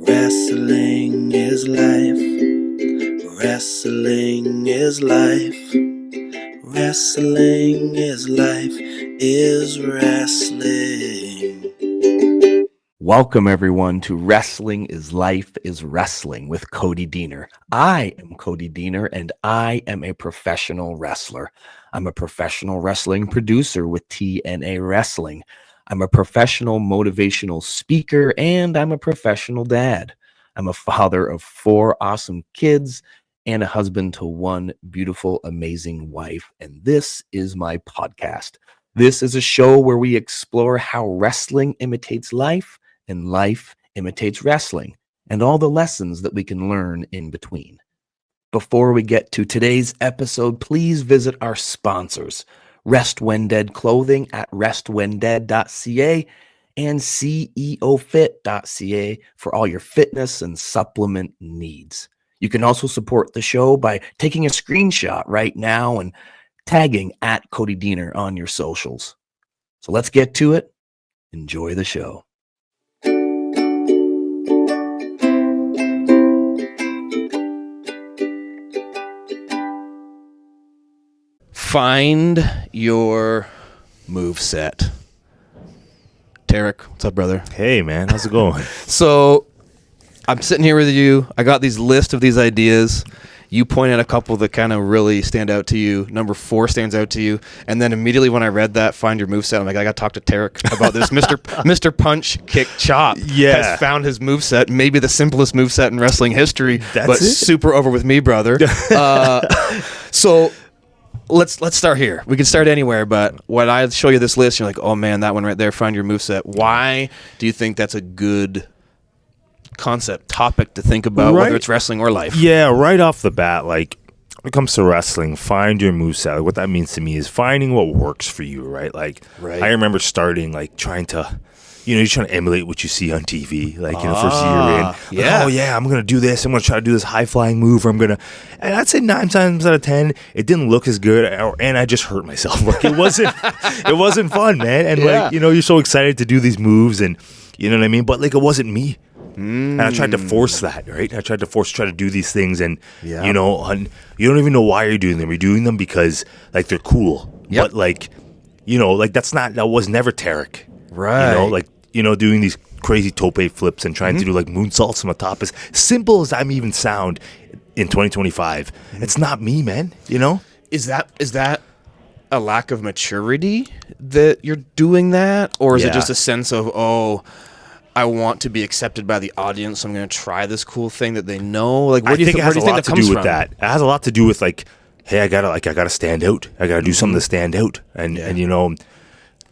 Wrestling is life. Wrestling is life. Wrestling is life is wrestling. Welcome, everyone, to Wrestling is Life is Wrestling with Cody Deaner. I am Cody Deaner, and I am a professional wrestler. I'm a professional wrestling producer with TNA Wrestling. I'm a professional motivational speaker, and I'm a professional dad. I'm a father of 4 awesome kids and a husband to 1 beautiful, amazing wife. And this is my podcast. This is a show where we explore how wrestling imitates life and life imitates wrestling, and all the lessons that we can learn in between. Before we get to today's episode, please visit our sponsors, Rest When Dead Clothing at restwhendead.ca and ceofit.ca for all your fitness and supplement needs. You can also support the show by taking a screenshot right now and tagging at Cody Deaner on your socials. So let's get to it. Enjoy the show. Find your moveset. Tarik, what's up, brother? Hey, man. How's it going? So I'm sitting here with you. I got these list of these ideas. You point out a couple that kind of really stand out to you. Number 4 stands out to you. And then immediately when I read that, find your moveset, I'm like, I got to talk to Tarik about this. Mr. Punch, Kick, Chop has found his moveset, maybe the simplest moveset in wrestling history, but super over with me, brother. So let's start here. We can start anywhere, but when I show you this list, you're like, oh, man, that one right there, find your moveset. Why do you think that's a good concept, topic to think about, whether it's wrestling or life? Yeah, right off the bat, like when it comes to wrestling, find your moveset. Like, what that means to me is finding what works for you, right? Like, I remember starting, like, trying to, you're trying to emulate what you see on TV, like, first year in. Like, oh, yeah, I'm going to do this. I'm going to try to do this high-flying move, or and I'd say 9 times out of 10, it didn't look as good, and I just hurt myself. Like, it wasn't fun, man. And, like, you're so excited to do these moves, and you know what I mean? But, like, it wasn't me. And I tried to force that, right? I tried to try to do these things, and you don't even know why you're doing them. You're doing them because, like, they're cool. But, like, that was never Tarik, right? Doing these crazy tope flips and trying to do like moonsaults from the top, as simple as I'm even sound in 2025. It's not me, man. Is that a lack of maturity that you're doing that, or is it just a sense of, I want to be accepted by the audience, so I'm going to try this cool thing that they know? Like, where do you think that comes from? It has a lot to do with, like, hey, I gotta stand out. I gotta do something to stand out, and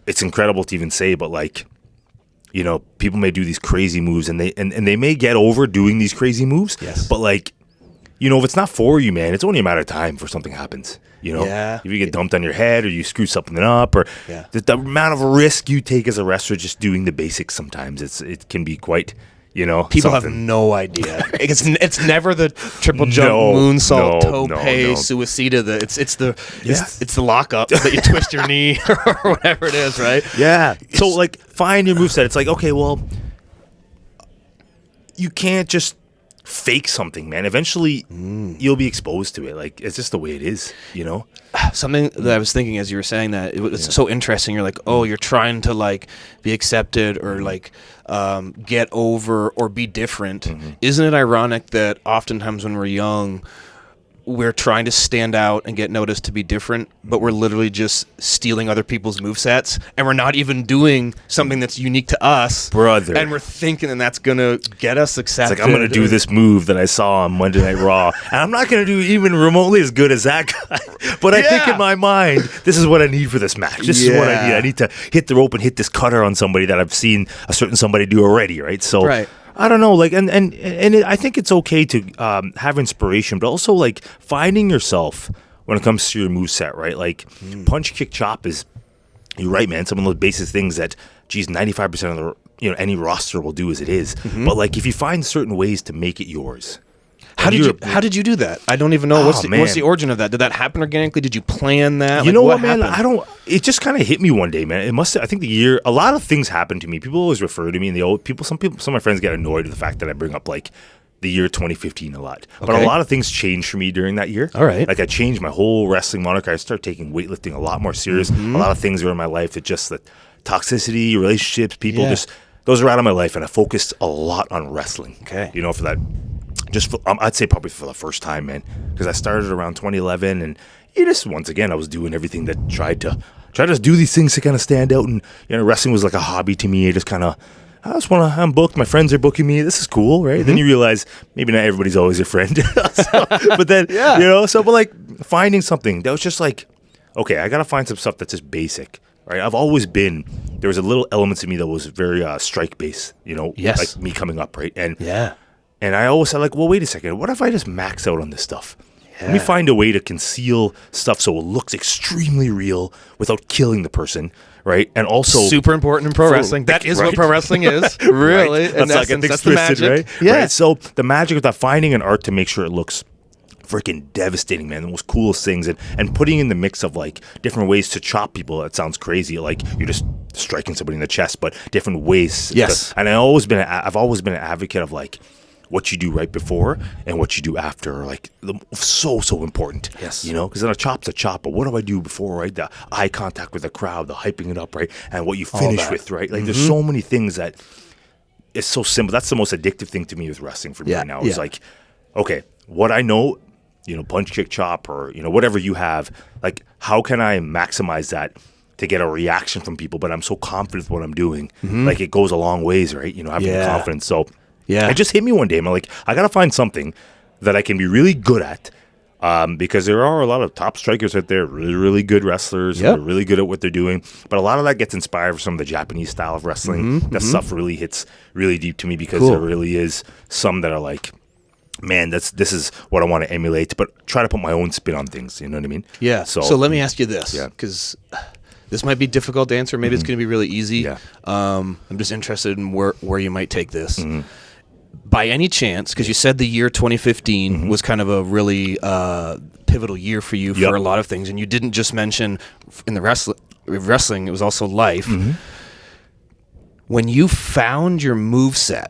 it's incredible to even say, but like, people may do these crazy moves, and they may get over doing these crazy moves. Yes. But like, if it's not for you, man, it's only a matter of time before something happens. If you get dumped on your head, or you screw something up, or the amount of risk you take as a wrestler just doing the basics, sometimes it can be quite, people have no idea. It's never the triple jump, moonsault, tope, suicida. It's the lockup that you twist your knee or whatever it is, right? Yeah. So like, find your moveset. It's like, okay, well, you can't just fake something, man. Eventually you'll be exposed to it. Like, it's just the way it is, Something that I was thinking as you were saying that, it was so interesting. You're like, you're trying to like be accepted, or like get over, or be different. Isn't it ironic that oftentimes when we're young, we're trying to stand out and get noticed to be different, but we're literally just stealing other people's movesets, and we're not even doing something that's unique to us, brother. And we're thinking that that's gonna get us accepted. It's like, I'm gonna do this move that I saw on Monday Night Raw, and I'm not gonna do even remotely as good as that guy. But I think in my mind, this is what I need for this match. This is what I need. I need to hit the rope and hit this cutter on somebody that I've seen a certain somebody do already, right? So. Right. I don't know, like, and I think it's okay to have inspiration, but also like finding yourself when it comes to your moveset, right? Like, punch, kick, chop is, you're right, man. Some of those basic things that, 95% of the any roster will do as it is. But like, if you find certain ways to make it yours, How did you do that? I don't even know. What's the origin of that? Did that happen organically? Did you plan that? You know what, man? It just kind of hit me one day, man. I think a lot of things happened to me. People always refer to me, and some of my friends get annoyed with the fact that I bring up like the year 2015 a lot. Okay. But a lot of things changed for me during that year. All right. Like I changed my whole wrestling moniker. I started taking weightlifting a lot more serious. A lot of things were in my life that just the toxicity, relationships, people, just those are out of my life. And I focused a lot on wrestling. Okay. You know, for that, I'd say probably for the first time, man, because I started around 2011 and once again, I was doing everything that tried to do these things to kind of stand out. And, you know, wrestling was like a hobby to me. I'm booked. My friends are booking me. This is cool, right? Then you realize maybe not everybody's always your friend. But then, but like finding something that was just like, okay, I got to find some stuff that's just basic, right? There was a little element to me that was very strike based, you know, like me coming up, right? And I always said like, well, wait a second. What if I just max out on this stuff? Let me find a way to conceal stuff so it looks extremely real without killing the person. Right, and also super important in pro wrestling. That is what pro wrestling is, really. Right. That's the magic, right? Yeah. Right? So the magic of that, finding an art to make sure it looks freaking devastating, man. The most coolest things, and putting in the mix of like different ways to chop people. That sounds crazy, like you're just striking somebody in the chest, but different ways. Yes. And I've always been an advocate of like what you do right before and what you do after are like so important. Yes. You know, because then a chop's a chop, but what do I do before, right? The eye contact with the crowd, the hyping it up, right? And what you finish with, right? Like there's so many things that it's so simple. That's the most addictive thing to me with wrestling for me right now. It's like, okay, what I know, you know, punch, kick, chop, or, you know, whatever you have, like how can I maximize that to get a reaction from people, but I'm so confident with what I'm doing. Like it goes a long ways, right? You know, having the confidence. So it just hit me one day. I'm like, I got to find something that I can be really good at because there are a lot of top strikers out there, really, really good wrestlers who are really good at what they're doing. But a lot of that gets inspired from some of the Japanese style of wrestling. That stuff really hits really deep to me because there really is some that are like, man, this is what I want to emulate, but try to put my own spin on things. You know what I mean? Yeah. So let me ask you this, because this might be difficult to answer. Maybe it's going to be really easy. Yeah. I'm just interested in where you might take this. By any chance, because you said the year 2015 was kind of a really pivotal year for you for a lot of things, and you didn't just mention in the wrestling, it was also life. When you found your moveset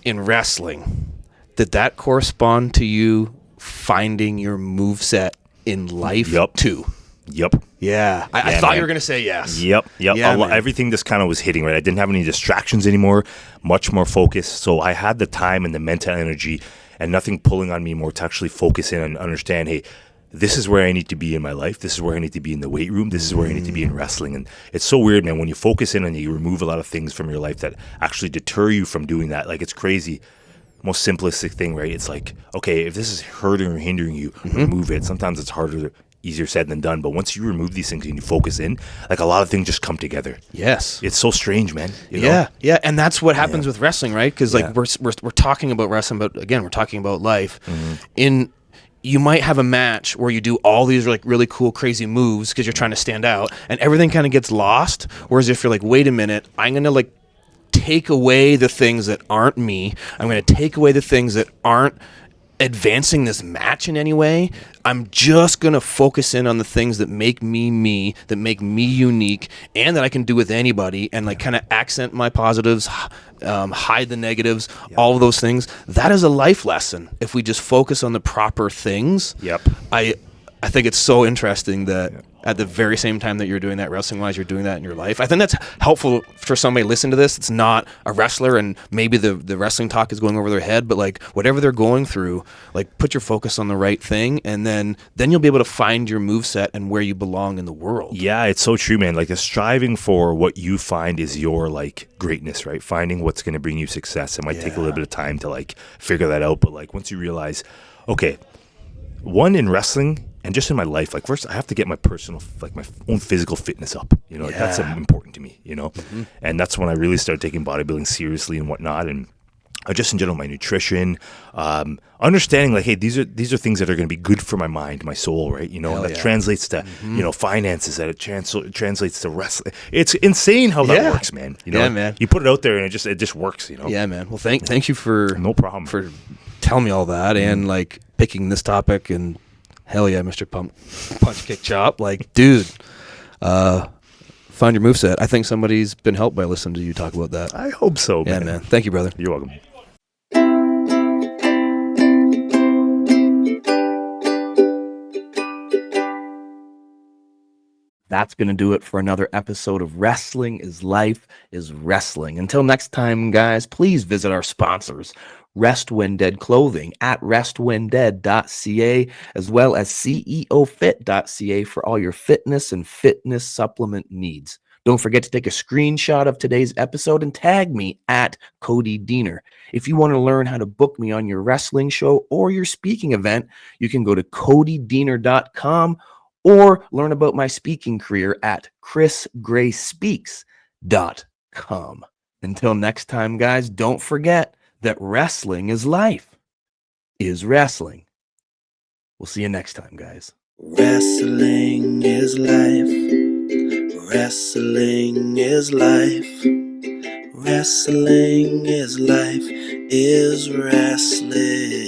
in wrestling, did that correspond to you finding your moveset in life too? Yep. Yeah. I thought you were going to say yes. Yep. Yeah, everything just kind of was hitting, right? I didn't have any distractions anymore, much more focused. So I had the time and the mental energy and nothing pulling on me more to actually focus in and understand, hey, this is where I need to be in my life. This is where I need to be in the weight room. This is where I need to be in wrestling. And it's so weird, man, when you focus in and you remove a lot of things from your life that actually deter you from doing that. Like, it's crazy. Most simplistic thing, right? It's like, okay, if this is hurting or hindering you, remove it. Sometimes it's easier said than done, but once you remove these things and you focus in, like a lot of things just come together. Yes. It's so strange, man. You know? Yeah. And that's what happens with wrestling, right? Because like we're talking about wrestling, but again, we're talking about life. You might have a match where you do all these like really cool, crazy moves because you're trying to stand out, and everything kind of gets lost. Whereas if you're like, wait a minute, I'm going to like take away the things that aren't me. I'm going to take away the things that aren't advancing this match in any way. I'm just going to focus in on the things that make me, that make me unique, and that I can do with anybody, and like kind of accent my positives, hide the negatives, all of those things. That is a life lesson. If we just focus on the proper things. I think it's so interesting that at the very same time that you're doing that wrestling-wise, you're doing that in your life. I think that's helpful for somebody listening to this. It's not a wrestler, and maybe the wrestling talk is going over their head, but like whatever they're going through, like put your focus on the right thing, and then you'll be able to find your moveset and where you belong in the world. Yeah, it's so true, man. Like the striving for what you find is your like greatness, right? Finding what's going to bring you success. It might take a little bit of time to like figure that out, but like once you realize, okay, one, in wrestling and just in my life, like first I have to get my personal, like my own physical fitness up, you know, like that's important to me, you know, and that's when I really started taking bodybuilding seriously and whatnot. And just in general, my nutrition, understanding like, hey, these are things that are going to be good for my mind, my soul, right? You know, that translates to, you know, finances, that it translates to wrestling. It's insane how that works, man. You know, man. You put it out there and it just works, you know? Yeah, man. Well, thank you for no problem for telling me all that and like picking this topic, and hell yeah, Mr. Punch Kick Chop. Like, dude, find your moveset. I think somebody's been helped by listening to you talk about that. I hope so, Yeah, man. Thank you, brother. You're welcome. That's going to do it for another episode of Wrestling is Life is Wrestling. Until next time, guys, please visit our sponsors, Rest When Dead Clothing at restwhendead.ca, as well as ceofit.ca for all your fitness and fitness supplement needs. Don't forget to take a screenshot of today's episode and tag me at Cody Deaner. If you want to learn how to book me on your wrestling show or your speaking event, you can go to codydeaner.com or learn about my speaking career at chrisgrayspeaks.com. Until next time, guys, don't forget that wrestling is life, is wrestling. We'll see you next time, guys. Wrestling is life. Wrestling is life. Wrestling is life, is wrestling.